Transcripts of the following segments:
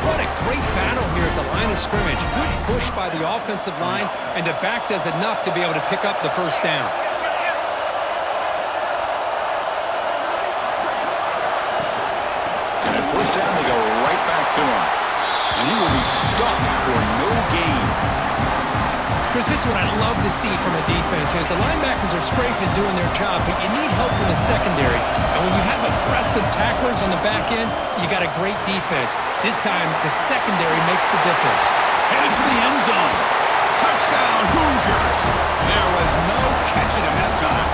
what a great battle here at the line of scrimmage. Good push by the offensive line, and the back does enough to be able to pick up the first down. And at first down, they go right back to him. And he will be stuffed for no gain. Chris, this is what I love to see from a defense is the linebackers are scraping doing their job, but you need help from the secondary. And when you have aggressive tacklers on the back end, you got a great defense. This time, the secondary makes the difference. Headed for the end zone. Touchdown, Hoosiers. There was no catching him that time.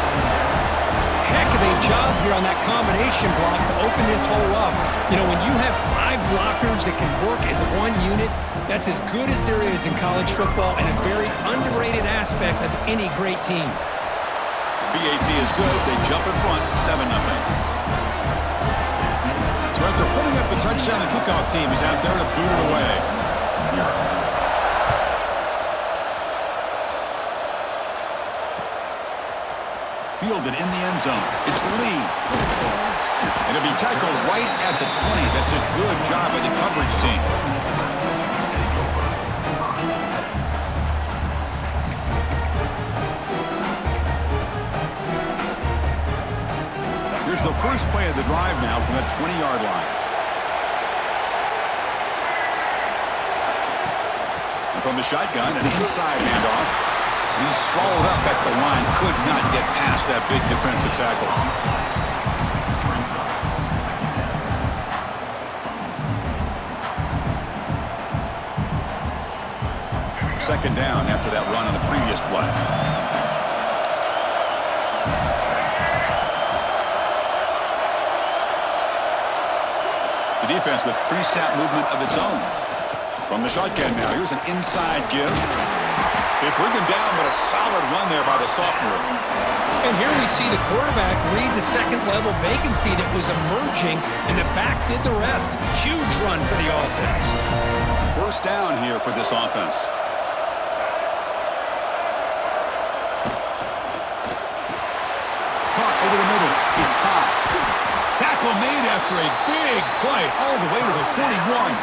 Heck of a job here on that combination block to open this hole up. You know, when you have 5 blockers that can work as one unit, that's as good as there is in college football and a very underrated aspect of any great team. BAT is good. They jump in front 7-0. So after putting up a touchdown, the kickoff team is out there to boot it away. Fielded in the end zone. It's Lee. And it'll be tackled right at the 20. That's a good job by the coverage team. Here's the first play of the drive now from the 20-yard line. And from the shotgun, an inside handoff. He's swallowed up at the line. Could not get past that big defensive tackle. Second down after that run on the previous play. The defense with pre-snap movement of its own. From the shotgun now, here's an inside give. They bring him down, but a solid run there by the sophomore. And here we see the quarterback read the second-level vacancy that was emerging, and the back did the rest. Huge run for the offense. First down here for this offense. Caught over the middle. It's Haas. Tackle made after a big play all the way to the 41.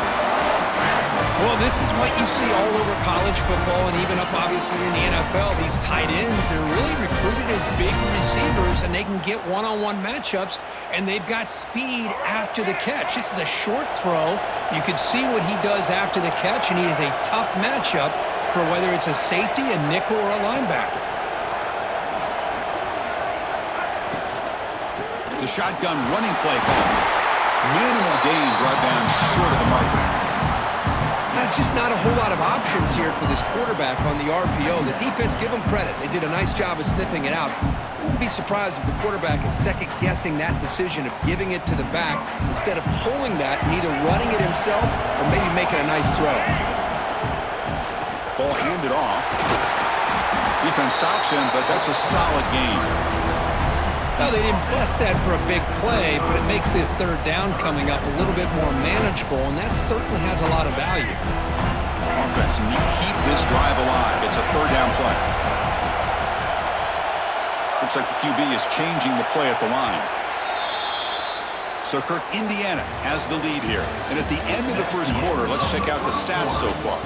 Well, this is what you see all over college football and even up, obviously, in the NFL. These tight ends, they're really recruited as big receivers, and they can get one-on-one matchups, and they've got speed after the catch. This is a short throw. You can see what he does after the catch, and he is a tough matchup for whether it's a safety, a nickel, or a linebacker. The shotgun running play call. Minimal gain brought down short of the marker. That's just not a whole lot of options here for this quarterback on the RPO. The defense, give them credit. They did a nice job of sniffing it out. I wouldn't be surprised if the quarterback is second-guessing that decision of giving it to the back instead of pulling that and either running it himself or maybe making a nice throw. Ball handed off. Defense stops him, but that's a solid gain. Well, they didn't bust that for a big play, but it makes this third down coming up a little bit more manageable, and that certainly has a lot of value. Offense need to keep this drive alive. It's a third down play. Looks like the QB is changing the play at the line. So, Kirk, Indiana has the lead here. And at the end of the first quarter, let's check out the stats so far.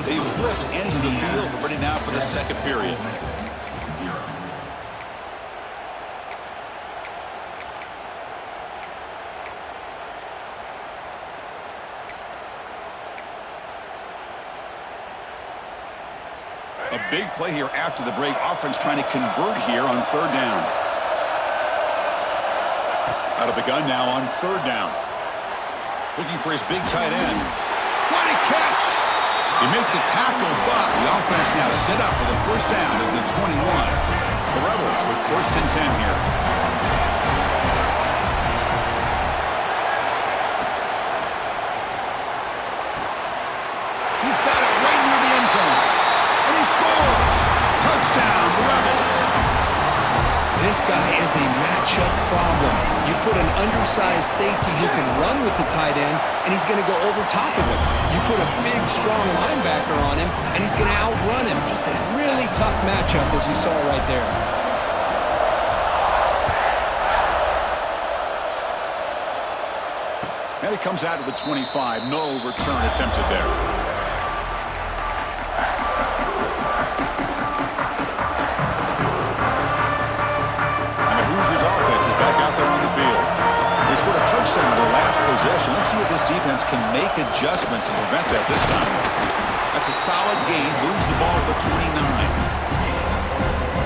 They've flipped ends of the field, ready now for the second period. A big play here after the break. Offense trying to convert here on third down. Out of the gun now on third down. Looking for his big tight end. What a catch! He made the tackle, but the offense now set up for the first down at the 21. The Rebels with first and 10 here. He's got it right near the end zone. And he scores! Touchdown, the Rebels! This guy is a matchup problem. You put an undersized safety who can run with the tight end, and he's going to go over top of him. You put a big, strong linebacker on him, and he's going to outrun him. Just a really tough matchup, as you saw right there. he comes out of the 25. No return attempted there. And the Hoosiers offense is back out there on the field. They scored a touchdown in their last possession. Let's see if this defense can make adjustments to prevent that this time. That's a solid gain. Moves the ball to the 29.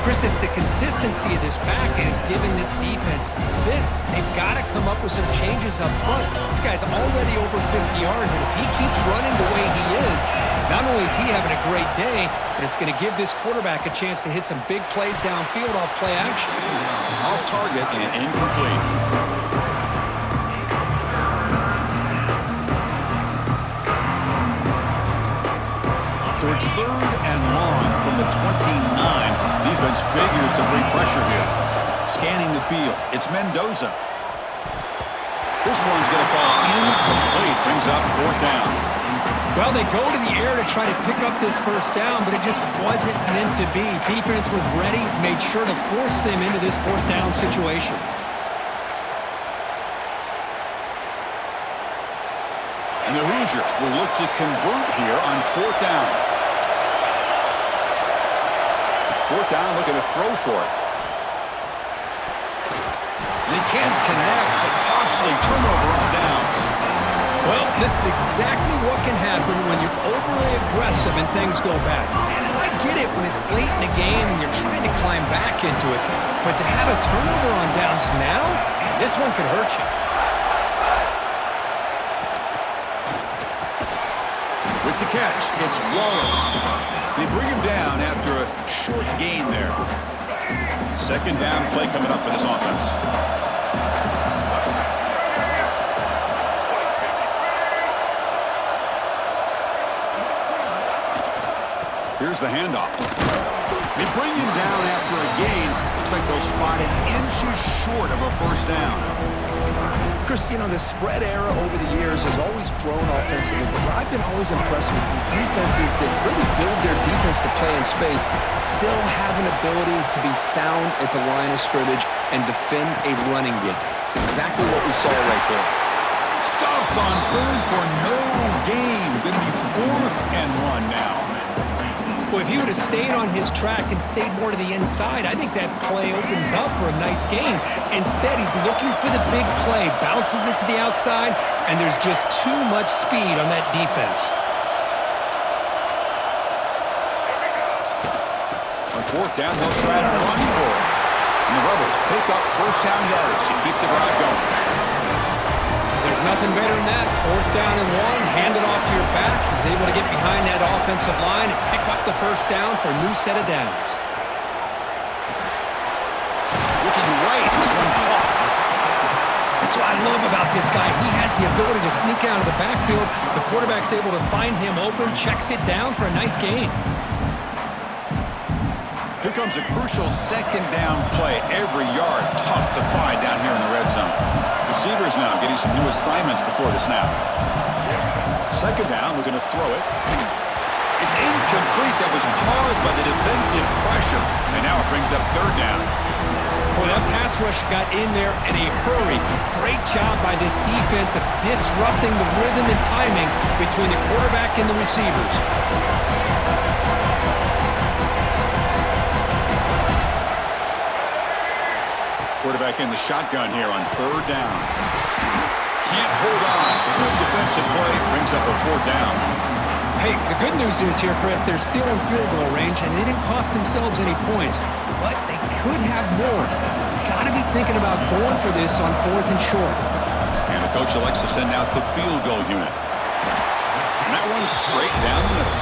Chris, it's the consistency of this back is giving this defense fits. They've got to come up with some changes up front. This guy's already over 50 yards, and if he keeps running the way he is, not only is he having a great day, but it's going to give this quarterback a chance to hit some big plays downfield off play action. Off target and incomplete. So it's 3rd and long from the 29. Defense figures to bring pressure here. Scanning the field. It's Mendoza. This one's going to fall incomplete. Brings up 4th down. Well, they go to the air to try to pick up this 1st down, but it just wasn't meant to be. Defense was ready, made sure to force them into this 4th down situation. And the Hoosiers will look to convert here on 4th down. 4th down, looking to throw for it. And they can't connect. A costly turnover on downs. Well, this is exactly what can happen when you're overly aggressive and things go bad. And I get it when it's late in the game and you're trying to climb back into it. But to have a turnover on downs now, man, this one could hurt you. With the catch, it's Wallace. They bring him down after a short gain there. 2nd down play coming up for this offense. Here's the handoff. They bring him down after a gain. Looks like they'll spot it inches short of a 1st down. Chris, you know, the spread era over the years has always grown offensively, but what I've been always impressed with defenses that really build their defense to play in space still have an ability to be sound at the line of scrimmage and defend a running game. It's exactly what we saw right there. Stuffed on 3rd for no gain. Going to be 4th and 1 now. Well, if he would have stayed on his track and stayed more to the inside, I think that play opens up for a nice gain. Instead, he's looking for the big play, bounces it to the outside, and there's just too much speed on that defense. On 4th down, they'll try to run for it. And the Rebels pick up 1st down yardage to keep the drive going. There's nothing better than that. 4th down and 1, hand it off to your back. He's able to get behind that offensive line and pick up the 1st down for a new set of downs. Looking right, this one caught. That's what I love about this guy. He has the ability to sneak out of the backfield. The quarterback's able to find him open, checks it down for a nice gain. Here comes a crucial 2nd down play. Every yard tough to find down here in the red zone. Receivers now getting some new assignments before the snap. 2nd down, we're going to throw it. It's incomplete. That was caused by the defensive pressure. And now it brings up 3rd down. Boy, that pass rush got in there in a hurry. Great job by this defense of disrupting the rhythm and timing between the quarterback and the receivers. Quarterback in the shotgun here on 3rd down. Can't hold on. Good defensive play. Brings up a 4th down. Hey, the good news is here, Chris, they're still in field goal range, and they didn't cost themselves any points. But they could have more. Got to be thinking about going for this on 4th and short. And the coach elects to send out the field goal unit. And that one's straight down the middle.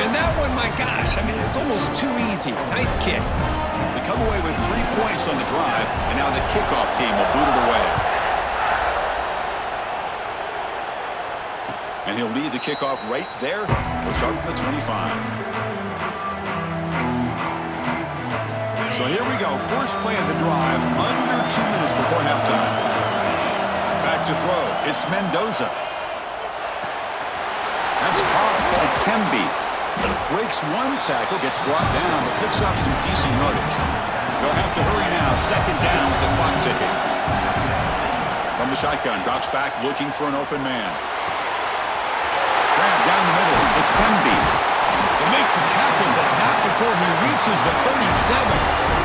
And that one, my gosh, I mean, it's almost too easy. Nice kick. They come away with 3 points on the drive, and now the kickoff team will boot it away. And he'll lead the kickoff right there. We'll start from the 25. So here we go. First play of the drive, under 2 minutes before halftime. Back to throw. It's Mendoza. That's caught. It's Hemby. Breaks 1 tackle, gets brought down, but picks up some decent yardage. They'll have to hurry now. 2nd down with the clock ticking. From the shotgun, drops back looking for an open man. Grab down the middle. It's Pemby. They make the tackle, but not before he reaches the 37.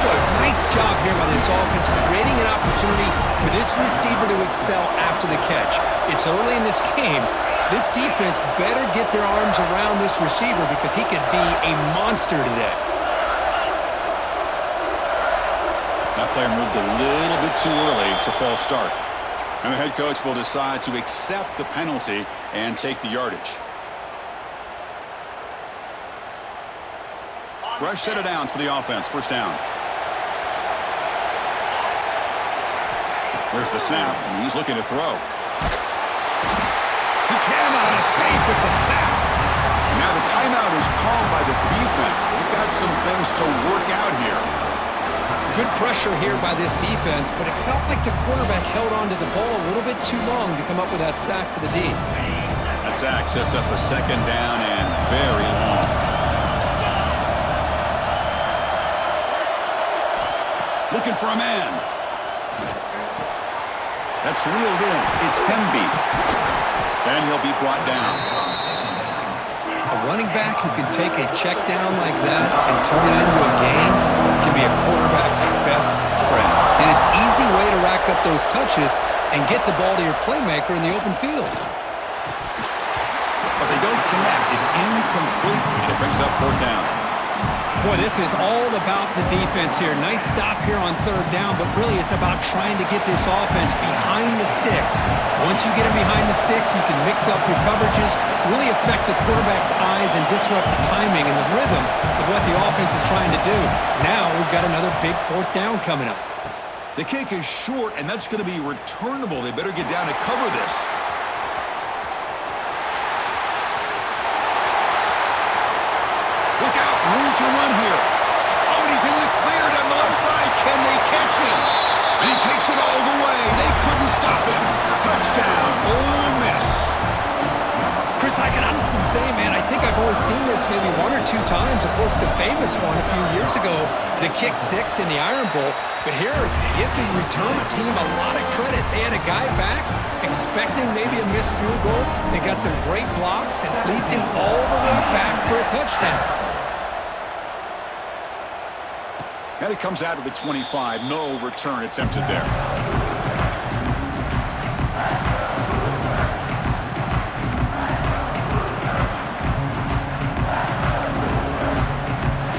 Boy, nice job here by this offense, creating an opportunity for this receiver to excel after the catch. It's early in this game, so this defense better get their arms around this receiver because he could be a monster today. That player moved a little bit too early to false start. And the head coach will decide to accept the penalty and take the yardage. Fresh set of downs for the offense. First down. There's the snap, and he's looking to throw. He cannot escape. It's a sack. And now the timeout is called by the defense. They've got some things to work out here. Good pressure here by this defense, but it felt like the quarterback held on to the ball a little bit too long to come up with that sack for the D. That sack sets up a second down and very long. Looking for a man. That's reeled in. It's Hemby. And he'll be brought down. A running back who can take a check down like that and turn it into a game can be a quarterback's best friend. And it's an easy way to rack up those touches and get the ball to your playmaker in the open field. But they don't connect. It's incomplete, and it brings up fourth down. Boy, this is all about the defense here. Nice stop here on third down, but really it's about trying to get this offense behind the sticks. Once you get them behind the sticks, you can mix up your coverages, really affect the quarterback's eyes and disrupt the timing and the rhythm of what the offense is trying to do. Now we've got another big fourth down coming up. The kick is short, and that's going to be returnable. They better get down to cover this. Look out, room to run here. Oh, and he's in the clear down the left side. Can they catch him? And he takes it all the way. They couldn't stop him. Touchdown, Ole Miss. Chris, I can honestly say, man, I think I've only seen this maybe one or two times. Of course, the famous one a few years ago, the kick six in the Iron Bowl. But here, give the return team a lot of credit. They had a guy back expecting maybe a missed field goal. They got some great blocks and leads him all the way back for a touchdown. And it comes out of the 25. No return attempted there.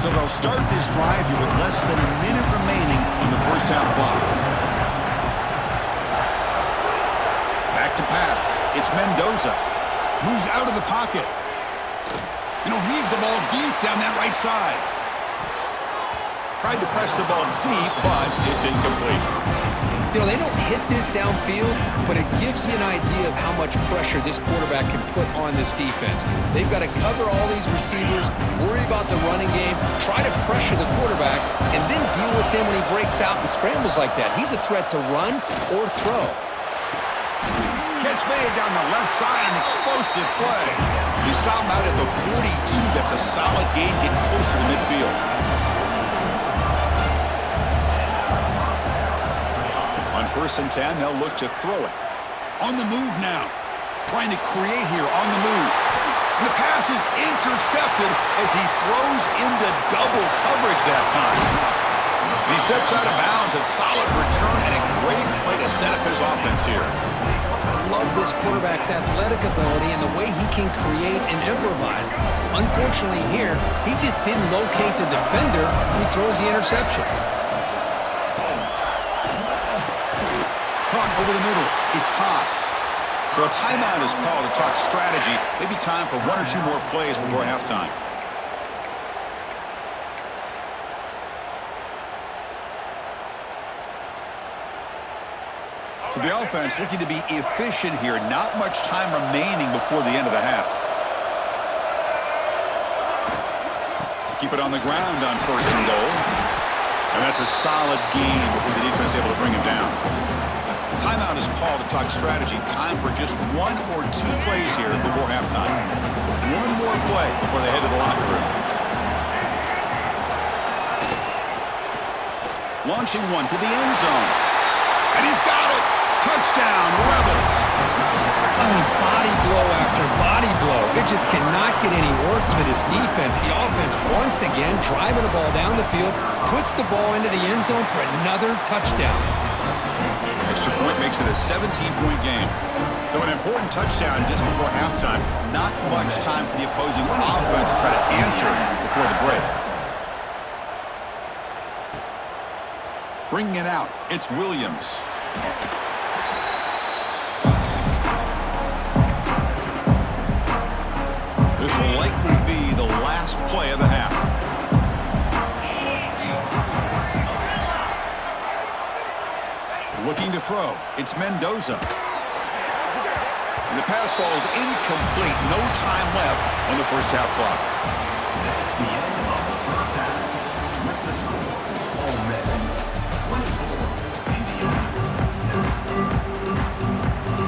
So they'll start this drive here with less than a minute remaining on the first half clock. Back to pass. It's Mendoza. Moves out of the pocket. And he'll heave the ball deep down that right side. Tried to press the ball deep, but it's incomplete. You know, they don't hit this downfield, but it gives you an idea of how much pressure this quarterback can put on this defense. They've got to cover all these receivers, worry about the running game, try to pressure the quarterback, and then deal with him when he breaks out and scrambles like that. He's a threat to run or throw. Catch made down the left side, an explosive play. You stop him out at the 42. That's a solid gain, getting closer to midfield. On 1st and 10, they'll look to throw it. On the move now. Trying to create here on the move. And the pass is intercepted as he throws into double coverage that time. And he steps out of bounds. A solid return and a great play to set up his offense here. I love this quarterback's athletic ability and the way he can create and improvise. Unfortunately here, he just didn't locate the defender when he throws the interception. Caught over the middle. It's Haas. So a timeout is called to talk strategy. Maybe time for one or two more plays before halftime. So the offense looking to be efficient here. Not much time remaining before the end of the half. Keep it on the ground on 1st and goal. And that's a solid gain before the defense is able to bring him down. Timeout is called to talk strategy. Time for just one or two plays here before halftime. One more play before they head to the locker room. Launching one to the end zone. And he's got it. Touchdown, Rebels. I mean, body blow after body blow. It just cannot get any worse for this defense. The offense, once again, driving the ball down the field, puts the ball into the end zone for another touchdown. Extra point makes it a 17-point game. So an important touchdown just before halftime. Not much time for the opposing offense to try to answer before the break. Bringing it out, it's Williams. This will likely be the last play of the half. Looking to throw, it's Mendoza. And the pass falls incomplete. No time left on the first half clock.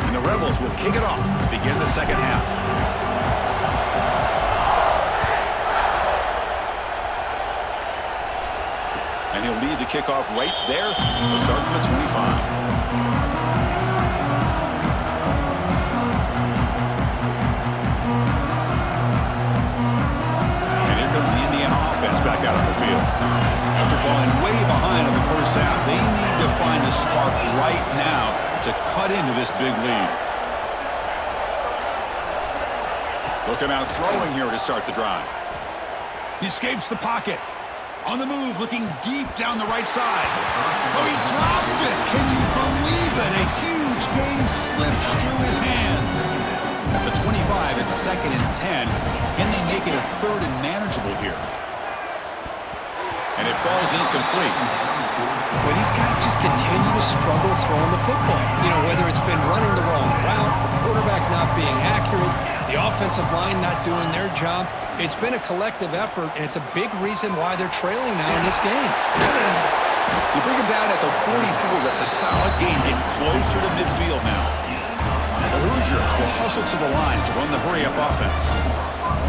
And the Rebels will kick it off to begin the second half. And he'll lead the kickoff right there. We'll start from the 25. And here comes the Indiana offense back out on the field. After falling way behind in the first half, they need to find a spark right now to cut into this big lead. Look him out throwing here to start the drive. He escapes the pocket. On the move, looking deep down the right side. Oh, he dropped it. Can you believe it? A huge gain slips through his hands. At the 25, it's 2nd and 10. Can they make it a 3rd and manageable here? And it falls incomplete. Well, these guys just continue to struggle throwing the football. You know, whether it's been running the wrong route, the quarterback not being accurate, the offensive line not doing their job. It's been a collective effort, and it's a big reason why they're trailing now in this game. You bring him down at the 44. That's a solid gain, getting closer to midfield now. The Hoosiers will hustle to the line to run the hurry-up offense.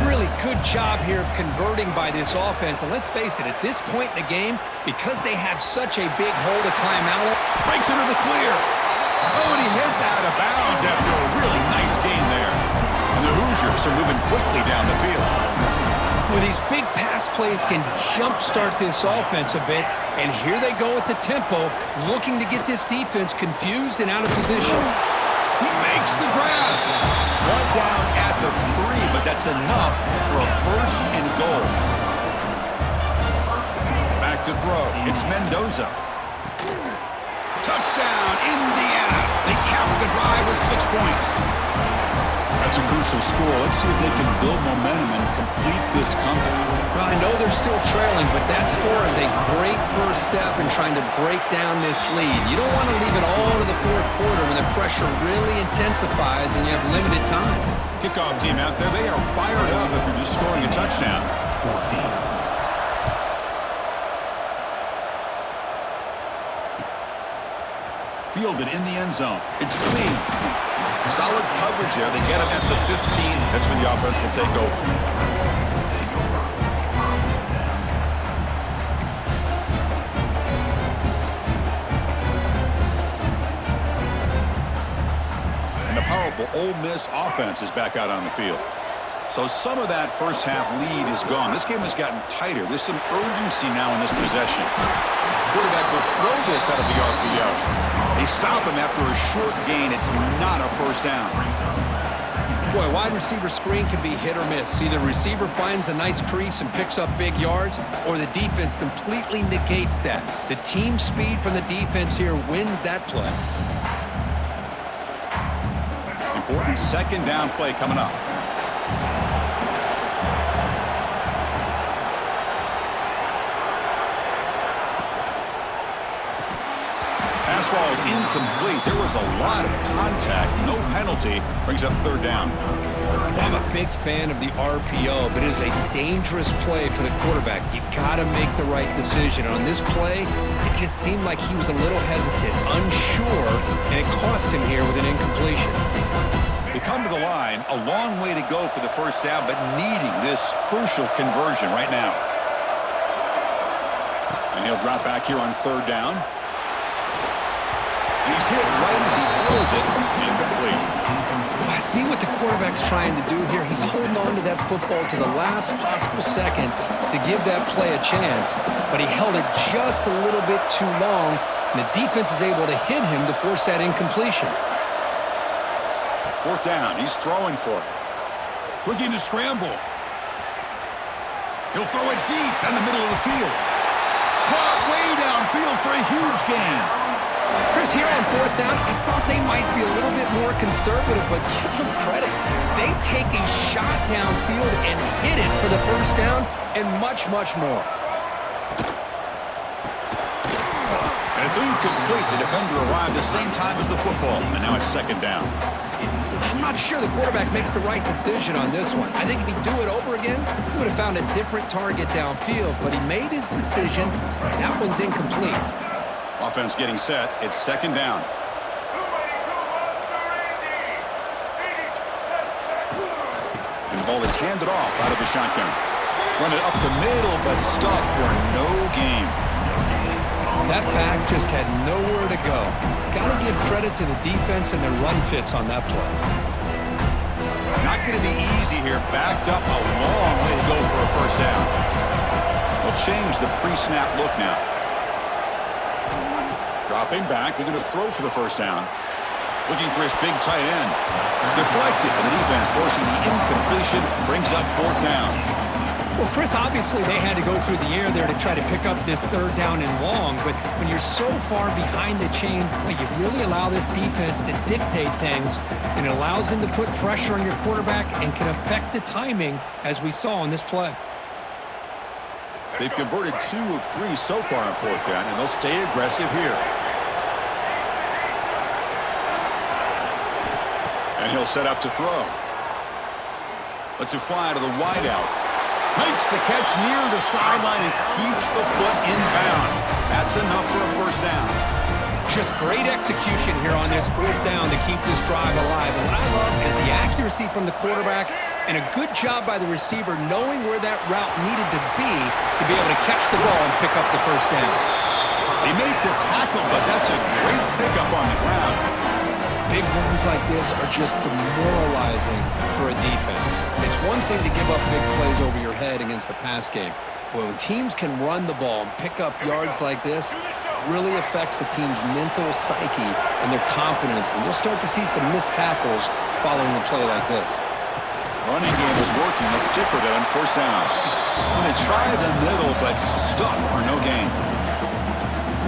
Really good job here of converting by this offense. And let's face it, at this point in the game, because they have such a big hole to climb out of, Breaks into the clear. Oh, and he heads out of bounds after a really nice gain there. And the Hoosiers are moving quickly down the field. well, these big pass plays can jumpstart this offense a bit. And here they go at the tempo, looking to get this defense confused and out of position. He makes the grab. One down at the 3, but that's enough for a 1st and goal. Back to throw. It's Mendoza. Touchdown, Indiana. They cap the drive with 6 points. That's a crucial score. Let's see if they can build momentum and complete this comeback. Well, I know they're still trailing, but that score is a great first step in trying to break down this lead. You don't want to leave it all to the 4th quarter when the pressure really intensifies and you have limited time. Kickoff team out there, they are fired up after just scoring a touchdown. Fielded in the end zone. It's clean. Solid coverage there. They get him at the 15. That's when the offense will take over. And the powerful Ole Miss offense is back out on the field. So some of that first half lead is gone. This game has gotten tighter. There's some urgency now in this possession. Quarterback will throw this out of the RPO. They stop him after a short gain. It's not a first down. Boy, wide receiver screen can be hit or miss. Either receiver finds a nice crease and picks up big yards, or the defense completely negates that. The team speed from the defense here wins that play. Important 2nd down play coming up. Pass ball is incomplete. There was a lot of contact. No penalty. Brings up 3rd down. I'm a big fan of the RPO, but it is a dangerous play for the quarterback. You got to make the right decision. On this play, it just seemed like he was a little hesitant, unsure, and it cost him here with an incompletion. They come to the line, a long way to go for the first down, but needing this crucial conversion right now. And he'll drop back here on 3rd down. He's hit right as he throws it. Incomplete. I see what the quarterback's trying to do here. He's holding on to that football to the last possible second to give that play a chance, but he held it just a little bit too long, and the defense is able to hit him to force that incompletion. Fourth down. He's throwing for it. Looking to scramble. He'll throw it deep in the middle of the field. Caught way downfield for a huge gain. Chris, here on fourth down, I thought they might be a little bit more conservative, but give them credit. They take a shot downfield and hit it for the first down and much, much more. And it's incomplete. The defender arrived the same time as the football, and now it's second down. I'm not sure the quarterback makes the right decision on this one. I think if he'd do it over again, he would have found a different target downfield, but he made his decision. That one's incomplete. Offense getting set. It's second down. And the ball is handed off out of the shotgun. Run it up the middle, but stuffed for no gain. That back just had nowhere to go. Got to give credit to the defense and their run fits on that play. Not going to be easy here. Backed up a long way to go for a first down. They'll change the pre-snap look now. Dropping back, they're going to throw for the first down. Looking for his big tight end. Deflected, and the defense forcing the incompletion. Brings up fourth down. Well, Chris, obviously they had to go through the air there to try to pick up this third down and long, but when you're so far behind the chains, you really allow this defense to dictate things, and it allows them to put pressure on your quarterback and can affect the timing, as we saw on this play. They've converted 2 of 3 so far on fourth down, and they'll stay aggressive here. And he'll set up to throw. Lets it fly to the wideout. Makes the catch near the sideline and keeps the foot in bounds. That's enough for a first down. Just great execution here on this fourth down to keep this drive alive. And what I love is the accuracy from the quarterback and a good job by the receiver knowing where that route needed to be able to catch the ball and pick up the first down. They make the tackle, but that's a great pickup on the ground. Big runs like this are just demoralizing for a defense. It's one thing to give up big plays over your head against the pass game. But when teams can run the ball and pick up yards like this, it really affects the team's mental psyche and their confidence. And you'll start to see some missed tackles following a play like this. Running game is working. They'll stick with it on first down. And they try the middle, but stuck for no gain.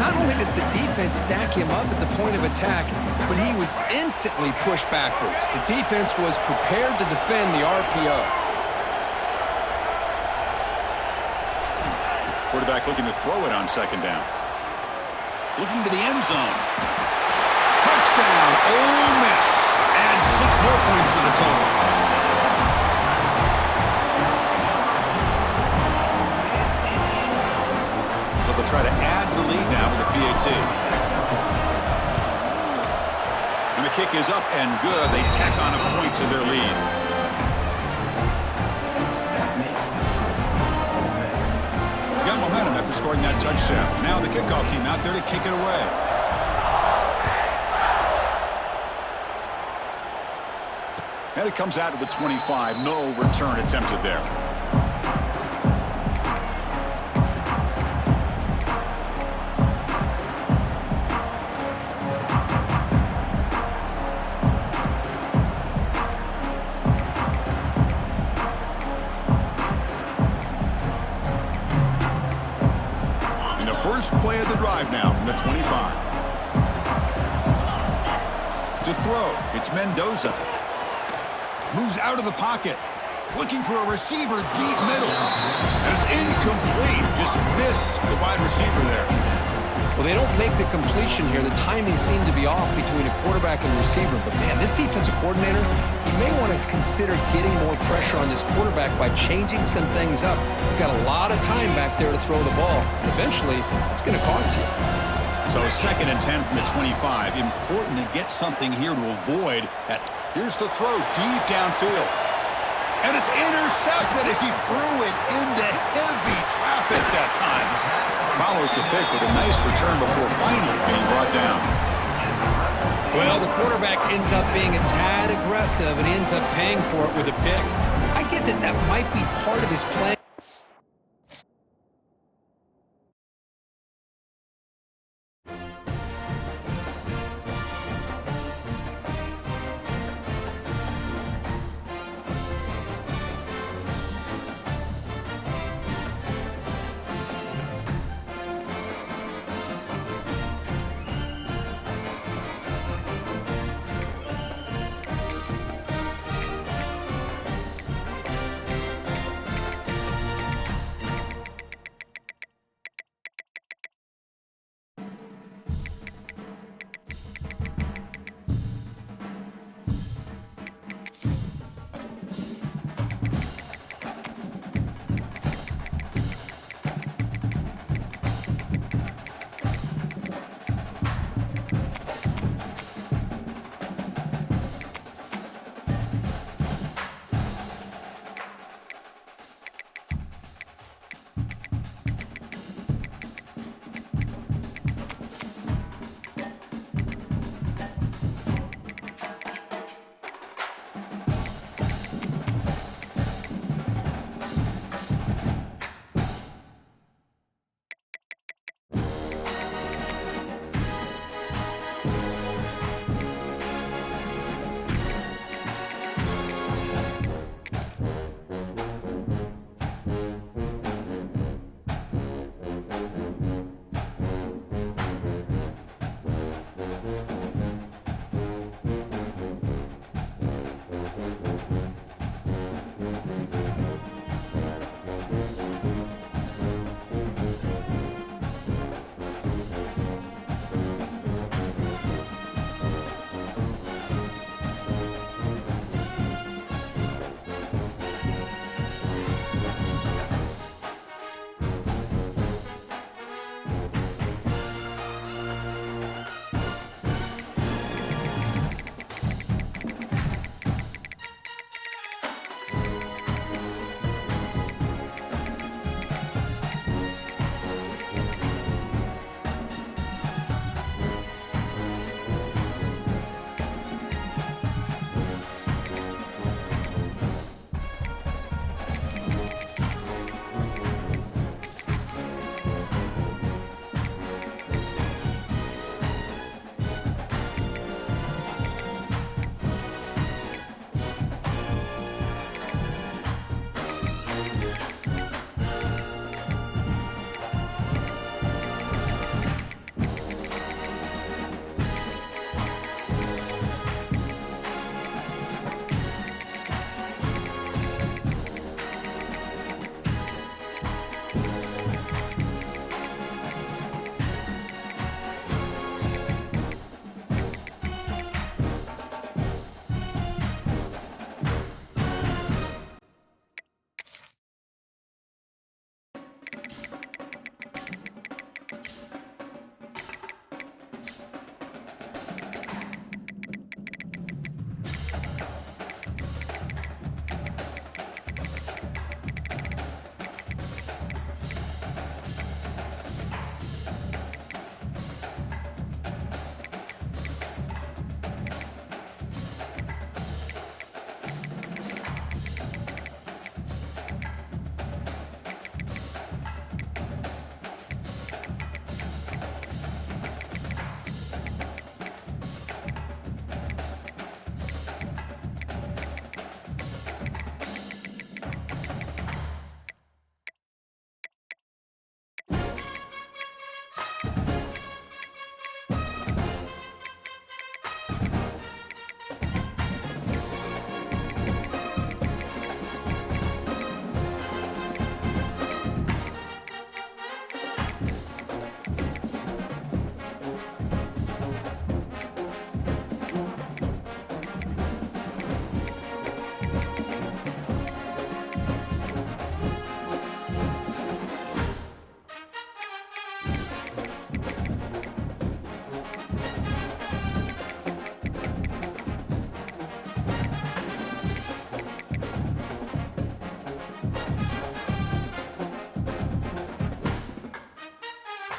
Not only does the defense stack him up at the point of attack, but he was instantly pushed backwards. The defense was prepared to defend the RPO. Quarterback looking to throw it on second down. Looking to the end zone. Touchdown, Ole Miss. Add 6 more points to the total. So they'll try to add to the lead now with a PAT. And the kick is up and good. They tack on a point to their lead. They got momentum after scoring that touchdown. Now the kickoff team out there to kick it away. And it comes out to the 25. No return attempted there. First play of the drive now from the 25. To throw, it's Mendoza. Moves out of the pocket. Looking for a receiver deep middle. And it's incomplete. Just missed the wide receiver there. Well, they don't make the completion here. The timing seemed to be off between a quarterback and receiver. But, man, this defensive coordinator, he may want to consider getting more pressure on this quarterback by changing some things up. He's got a lot of time back there to throw the ball. And eventually, it's going to cost you. So 2nd and 10 from the 25. Important to get something here to avoid that. Here's the throw deep downfield. And it's intercepted as he threw it into heavy traffic that time. Follows the pick with a nice return before finally being brought down. Well, the quarterback ends up being a tad aggressive, and he ends up paying for it with a pick. I get that that might be part of his plan.